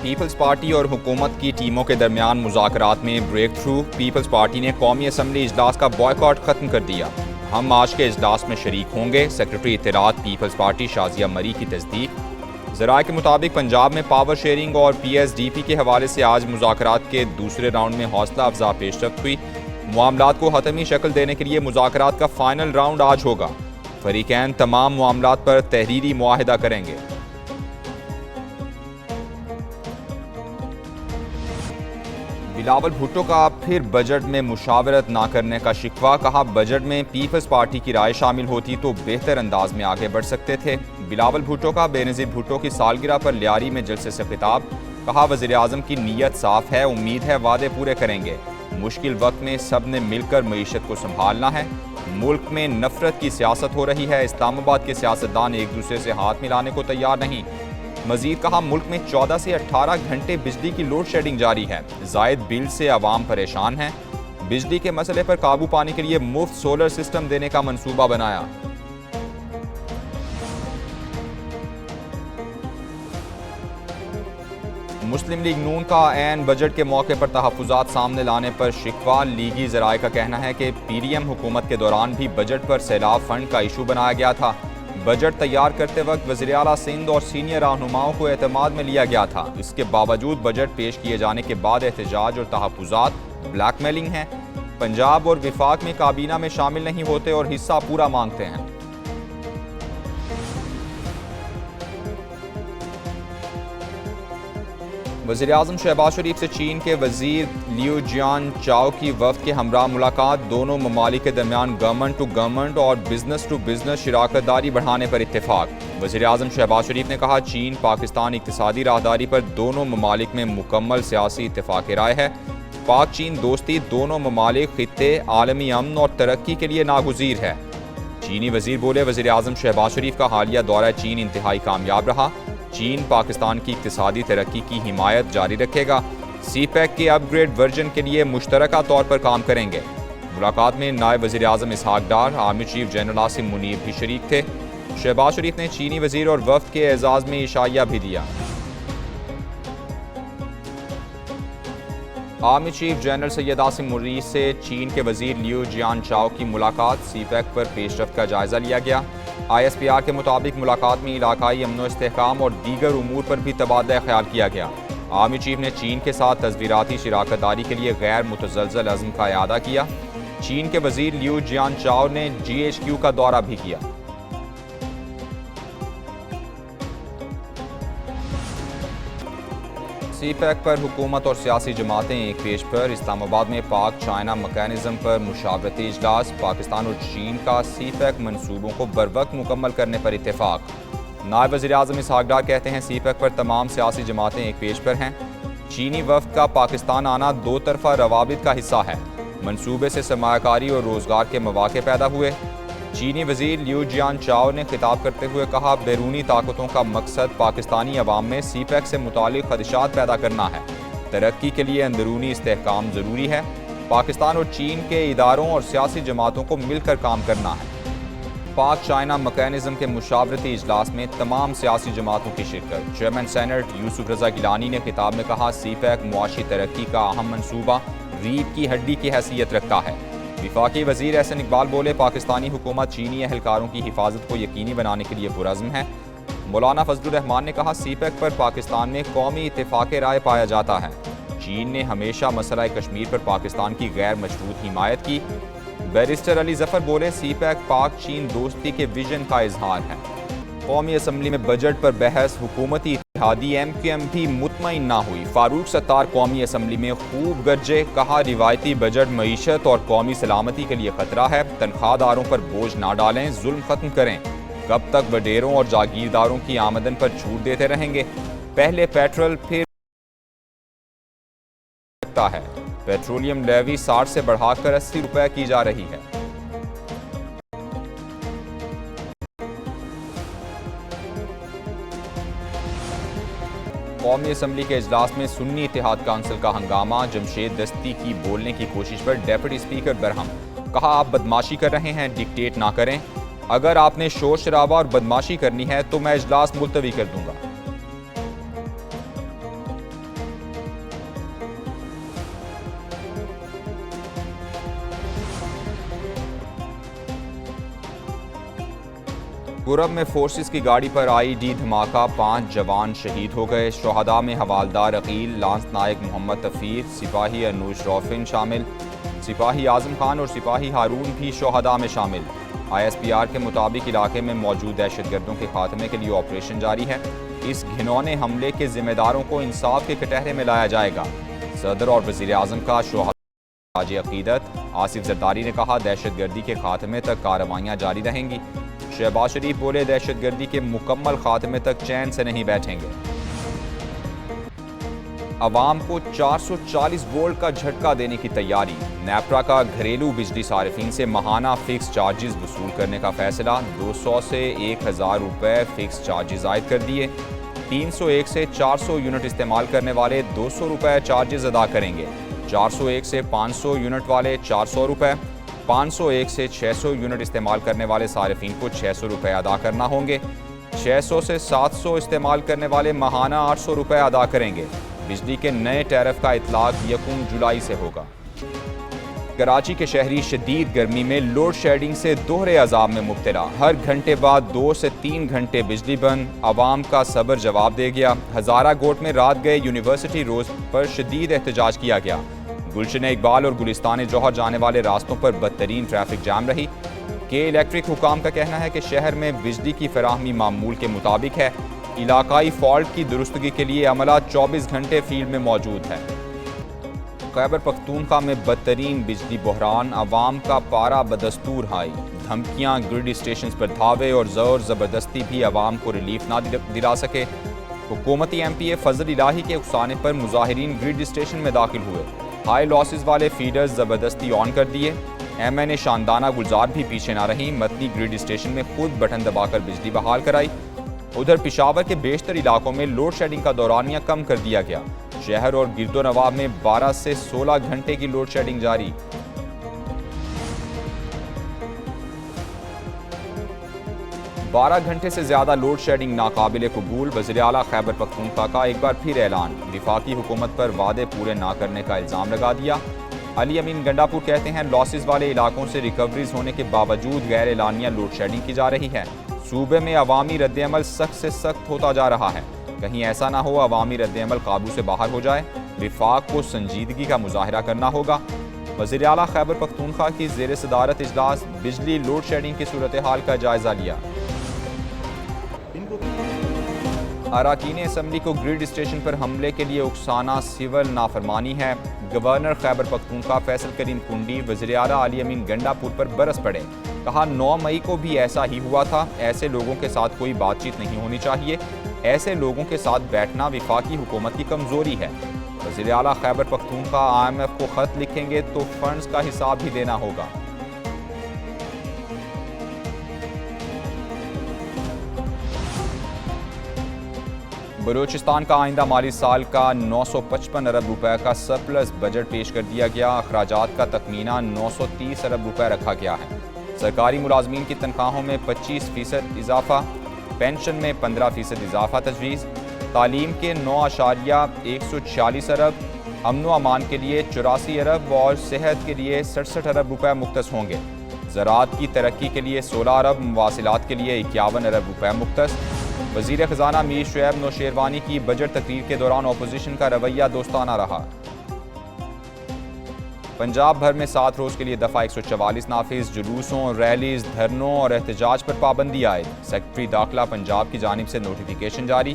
Peoples party اور حکومت کی ٹیموں کے درمیان مذاکرات میں بریک تھرو، پیپلز پارٹی نے قومی اسمبلی اجلاس کا بائیکاٹ ختم کر دیا۔ ہم آج کے اجلاس میں شریک ہوں گے، سیکرٹری اطلاعات پیپلز پارٹی شازیہ مری کی تصدیق۔ ذرائع کے مطابق پنجاب میں پاور شیئرنگ اور پی ایس ڈی پی کے حوالے سے آج مذاکرات کے دوسرے راؤنڈ میں حوصلہ افزا پیش رفت ہوئی۔ معاملات کو حتمی شکل دینے کے لیے مذاکرات کا فائنل راؤنڈ آج ہوگا۔ فریقین تمام معاملات پر تحریری معاہدہ کریں گے۔ بلاول بھٹو کا پھر بجٹ میں مشاورت نہ کرنے کا شکوہ، کہا بجٹ میں پیپلز پارٹی کی رائے شامل ہوتی تو بہتر انداز میں آگے بڑھ سکتے تھے۔ بلاول بھٹو کا بے نظیر بھٹو کی سالگرہ پر لیاری میں جلسے سے خطاب، کہا وزیر اعظم کی نیت صاف ہے، امید ہے وعدے پورے کریں گے۔ مشکل وقت میں سب نے مل کر معیشت کو سنبھالنا ہے۔ ملک میں نفرت کی سیاست ہو رہی ہے، اسلام آباد کے سیاستدان ایک دوسرے سے ہاتھ ملانے کو تیار نہیں۔ مزید کہا ملک میں 14 سے 18 گھنٹے بجلی کی لوڈ شیڈنگ جاری ہے، زائد بل سے عوام پریشان ہیں۔ بجلی کے مسئلے پر قابو پانے کے لیے مفت سولر سسٹم دینے کا منصوبہ بنایا۔ مسلم لیگ نون کا عین بجٹ کے موقع پر تحفظات سامنے لانے پر شکوہ، لیگی ذرائع کا کہنا ہے کہ پی ڈی ایم حکومت کے دوران بھی بجٹ پر سیلاب فنڈ کا ایشو بنایا گیا تھا۔ بجٹ تیار کرتے وقت وزیر اعلیٰ سندھ اور سینئر رہنماؤں کو اعتماد میں لیا گیا تھا۔ اس کے باوجود بجٹ پیش کیے جانے کے بعد احتجاج اور تحفظات بلیک میلنگ ہیں۔ پنجاب اور وفاق میں کابینہ میں شامل نہیں ہوتے اور حصہ پورا مانگتے ہیں۔ وزیر اعظم شہباز شریف سے چین کے وزیر لیو جیان چاؤ کی وفد کے ہمراہ ملاقات، دونوں ممالک کے درمیان گورنمنٹ ٹو گورنمنٹ اور بزنس ٹو بزنس شراکت داری بڑھانے پر اتفاق۔ وزیر اعظم شہباز شریف نے کہا چین پاکستان اقتصادی راہداری پر دونوں ممالک میں مکمل سیاسی اتفاق رائے ہے۔ پاک چین دوستی دونوں ممالک، خطے، عالمی امن اور ترقی کے لیے ناگزیر ہے۔ چینی وزیر بولے وزیر اعظم شہباز شریف کا حالیہ دورہ چین انتہائی کامیاب رہا۔ چین پاکستان کی اقتصادی ترقی کی حمایت جاری رکھے گا۔ سی پیک کے اپ گریڈ ورژن کے لیے مشترکہ طور پر کام کریں گے۔ ملاقات میں نائب وزیر اعظم Ishaq Dar, army chief general Asim Munir بھی شریک تھے۔ شہباز شریف نے چینی وزیر اور وفد کے اعزاز میں عشائیہ بھی دیا۔ Army chief general Syed Asim Munir سے چین کے وزیر لیو جیان چاؤ کی ملاقات، سی پیک پر پیش رفت کا جائزہ لیا گیا۔ آئی ایس پی آر کے مطابق ملاقات میں علاقائی امن و استحکام اور دیگر امور پر بھی تبادلہ خیال کیا گیا۔ آرمی چیف نے چین کے ساتھ تصویراتی شراکت داری کے لیے غیر متزلزل عزم کا اعادہ کیا۔ چین کے وزیر لیو جیان چاؤ نے جی ایچ کیو کا دورہ بھی کیا۔ سی پیک پر حکومت اور سیاسی جماعتیں ایک پیج پر، اسلام آباد میں پاک چائنا میکانزم پر مشاورتی اجلاس، پاکستان اور چین کا سی پیک منصوبوں کو بروقت مکمل کرنے پر اتفاق۔ نائب وزیر اعظم اسحاق ڈار کہتے ہیں سی پیک پر تمام سیاسی جماعتیں ایک پیج پر ہیں۔ چینی وفد کا پاکستان آنا دو طرفہ روابط کا حصہ ہے۔ منصوبے سے سرمایہ کاری اور روزگار کے مواقع پیدا ہوئے۔ چینی وزیر لیو جیان چاؤ نے خطاب کرتے ہوئے کہا بیرونی طاقتوں کا مقصد پاکستانی عوام میں سی پیک سے متعلق خدشات پیدا کرنا ہے۔ ترقی کے لیے اندرونی استحکام ضروری ہے۔ پاکستان اور چین کے اداروں اور سیاسی جماعتوں کو مل کر کام کرنا ہے۔ پاک چائنا میکانزم کے مشاورتی اجلاس میں تمام سیاسی جماعتوں کی شرکت۔ چیئرمین سینٹ یوسف رضا گیلانی نے خطاب میں کہا سی پیک معاشی ترقی کا اہم منصوبہ، ریڑھ کی ہڈی کی حیثیت رکھتا ہے۔ وفاقی وزیر احسن اقبال بولے پاکستانی حکومت چینی اہلکاروں کی حفاظت کو یقینی بنانے کے لیے پرعزم ہے۔ مولانا فضل الرحمان نے کہا سی پیک پر پاکستان میں قومی اتفاق رائے پایا جاتا ہے۔ چین نے ہمیشہ مسئلہ کشمیر پر پاکستان کی غیر مشروط حمایت کی۔ بیرسٹر علی ظفر بولے سی پیک پاک چین دوستی کے ویژن کا اظہار ہے۔ قومی اسمبلی میں بجٹ پر بحث، حکومتی اتحادی ایم کیو ایم بھی مطمئن نہ ہوئی۔ فاروق ستار قومی اسمبلی میں خوب گرجے، کہا روایتی بجٹ معیشت اور قومی سلامتی کے لیے خطرہ ہے، تنخواہ داروں پر بوجھ نہ ڈالیں، ظلم ختم کریں۔ کب تک وڈیروں اور جاگیرداروں کی آمدن پر چھوٹ دیتے رہیں گے؟ پہلے پیٹرول پھر ہے۔ پیٹرولیم لیوی 60 سے بڑھا کر 80 روپے کی جا رہی ہے۔ قومی اسمبلی کے اجلاس میں سنی اتحاد کونسل کا ہنگامہ، جمشید دستی کی بولنے کی کوشش پر ڈیپٹی اسپیکر برہم، کہا آپ بدماشی کر رہے ہیں، ڈکٹیٹ نہ کریں، اگر آپ نے شور شرابہ اور بدماشی کرنی ہے تو میں اجلاس ملتوی کر دوں گا۔ پورم میں فورسز کی گاڑی پر آئی ڈی دھماکہ، 5 جوان شہید ہو گئے۔ شہداء میں حوالدار عقیل، لانس نائک محمد تفیر، سپاہی انوش روفن شامل، سپاہی اعظم خان اور سپاہی ہارون بھی شہداء میں شامل۔ آئی ایس پی آر کے مطابق علاقے میں موجود دہشت گردوں کے خاتمے کے لیے آپریشن جاری ہے۔ اس گھنونے حملے کے ذمہ داروں کو انصاف کے کٹہرے میں لایا جائے گا۔ صدر اور وزیر اعظم کا شہداء خراج عقیدت۔ آصف زرداری نے کہا دہشت گردی کے خاتمے تک کارروائیاں جاری رہیں گی۔ شہباز شریف بولے دہشت گردی کے مکمل خاتمے تک چین سے نہیں بیٹھیں گے۔ عوام کو 440 وولٹ کا جھٹکا دینے کی تیاری۔ نیپرا کا گھریلو بجلی صارفین سے ماہانہ فکس چارجز وصول کرنے کا فیصلہ، 200 سے 1000 روپے فکس چارجز عائد کر دیے۔ 301 سے 400 یونٹ استعمال کرنے والے 200 روپے چارجز ادا کریں گے۔ 401 سے 500 یونٹ والے 400 روپے، 501 سے 600 یونٹ استعمال کرنے والے صارفین کو 600 روپے ادا کرنا ہوں گے۔ 600 سے 700 استعمال کرنے والے ماہانہ 800 روپے ادا کریں گے۔ بجلی کے نئے ٹیرف کا اطلاق 1 جولائی سے ہوگا۔ کراچی کے شہری شدید گرمی میں لوڈ شیڈنگ سے دوہرے عذاب میں مبتلا۔ ہر گھنٹے بعد 2 سے 3 گھنٹے بجلی بند، عوام کا صبر جواب دے گیا۔ ہزارہ کوٹ میں رات گئے یونیورسٹی روز پر شدید احتجاج کیا گیا۔ گلشن اقبال اور گلستان جوہر جانے والے راستوں پر بدترین ٹریفک جام رہی۔ کے الیکٹرک حکام کا کہنا ہے کہ شہر میں بجلی کی فراہمی معمول کے مطابق ہے۔ علاقائی فالٹ کی درستگی کے لیے عملہ 24 گھنٹے فیلڈ میں موجود ہے۔ خیبر پختونخوا میں بدترین بجلی بحران، عوام کا پارہ بدستور ہائی۔ دھمکیاں، گرڈ اسٹیشنز پر دھاوے اور زور زبردستی بھی عوام کو ریلیف نہ دلا سکے۔ حکومتی ایم پی اے فضل الہی کے اکسانے پر مظاہرین گرڈ اسٹیشن میں داخل ہوئے۔ ہائی لاسز والے فیڈرز زبردستی آن کر دیے۔ ایم این اے شاندانہ گلزار بھی پیچھے نہ رہی، متنی گرڈ اسٹیشن میں خود بٹن دبا کر بجلی بحال کرائی۔ ادھر پشاور کے بیشتر علاقوں میں لوڈ شیڈنگ کا دورانیہ کم کر دیا گیا۔ شہر اور گرد و نواح میں 12 سے 16 گھنٹے کی لوڈ شیڈنگ جاری۔ 12 گھنٹے سے زیادہ لوڈ شیڈنگ ناقابل قبول، وزیر اعلیٰ خیبر پختونخوا کا ایک بار پھر اعلان، وفاقی حکومت پر وعدے پورے نہ کرنے کا الزام لگا دیا۔ علی امین گنڈا پور کہتے ہیں لاسز والے علاقوں سے ریکوریز ہونے کے باوجود غیر اعلانیہ لوڈ شیڈنگ کی جا رہی ہے۔ صوبے میں عوامی رد عمل سخت سے سخت ہوتا جا رہا ہے، کہیں ایسا نہ ہو عوامی رد عمل قابو سے باہر ہو جائے۔ وفاق کو سنجیدگی کا مظاہرہ کرنا ہوگا۔ وزیر اعلیٰ خیبر پختونخوا کی زیر صدارت اجلاس، بجلی لوڈ شیڈنگ کی صورتحال کا جائزہ لیا۔ اراکین اسمبلی کو گرڈ اسٹیشن پر حملے کے لیے اکسانا سول نافرمانی ہے۔ گورنر خیبر پختونخوا فیصل کریم کنڈی وزیر اعلیٰ علی امین گنڈا پور پر برس پڑے، کہا 9 مئی کو بھی ایسا ہی ہوا تھا۔ ایسے لوگوں کے ساتھ کوئی بات چیت نہیں ہونی چاہیے، ایسے لوگوں کے ساتھ بیٹھنا وفاقی حکومت کی کمزوری ہے۔ وزیر اعلیٰ Khyber Pakhtunkhwa I am F کو خط لکھیں گے تو فنڈز کا حساب بھی دینا ہوگا۔ بلوچستان کا آئندہ مالی سال کا 955 ارب روپے کا سرپلس بجٹ پیش کر دیا گیا۔ اخراجات کا تخمینہ 930 ارب روپے رکھا گیا ہے۔ سرکاری ملازمین کی تنخواہوں میں 25% اضافہ، پینشن میں 15% اضافہ تجویز، تعلیم کے 9.146 ارب، امن و امان کے لیے 84 ارب اور صحت کے لیے 67 ارب روپے مختص ہوں گے۔ زراعت کی ترقی کے لیے 16 ارب، مواصلات کے لیے 51 ارب روپے مختص۔ وزیر خزانہ میر شعیب نوشیروانی کی بجٹ تقریر کے دوران اپوزیشن کا رویہ دوستانہ رہا۔ پنجاب بھر میں 7 روز کے لیے دفعہ 144 نافذ، جلوسوں، ریلیز، دھرنوں اور احتجاج پر پابندی عائد۔ سیکرٹری داخلہ پنجاب کی جانب سے نوٹیفیکیشن جاری۔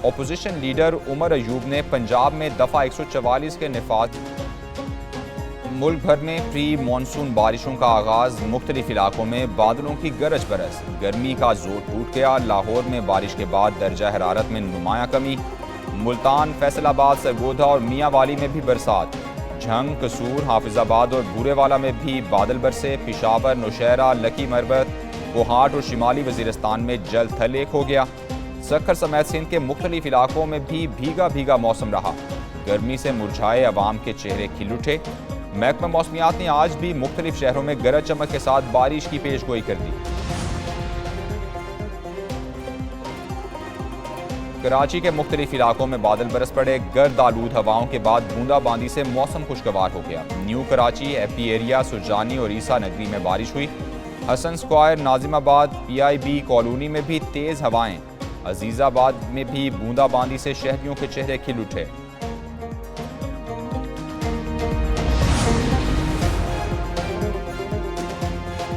اپوزیشن لیڈر عمر ایوب نے پنجاب میں دفعہ 144 کے نفاذ۔ ملک بھر میں پری مانسون بارشوں کا آغاز، مختلف علاقوں میں بادلوں کی گرج برس، گرمی کا زور ٹوٹ گیا۔ لاہور میں بارش کے بعد درجہ حرارت میں نمایاں کمی، ملتان، فیصل آباد، سرگودھا اور میاں والی میں بھی برسات، جھنگ، قصور، حافظ آباد اور بورے والا میں بھی بادل برسے۔ پشاور، نوشہرہ، لکی مربت، کوہاٹ اور شمالی وزیرستان میں جل تھل ایک ہو گیا۔ سکھر سمیت سندھ کے مختلف علاقوں میں بھی بھیگا بھیگا موسم رہا، گرمی سے مرجھائے عوام کے چہرے کھل اٹھے۔ محکمہ موسمیات نے آج بھی مختلف شہروں میں گرج چمک کے ساتھ بارش کی پیش گوئی کر دی۔ کراچی کے مختلف علاقوں میں بادل برس پڑے، گرد آلود ہواؤں کے بعد بوندا باندی سے موسم خوشگوار ہو گیا۔ نیو کراچی، ایپی ایریا، سرجانی اور عیسیٰ نگری میں بارش ہوئی۔ حسن اسکوائر ناظم آباد PIB کالونی میں بھی تیز ہوائیں، عزیز آباد میں بھی بوندا باندی سے شہریوں کے چہرے کھل اٹھے۔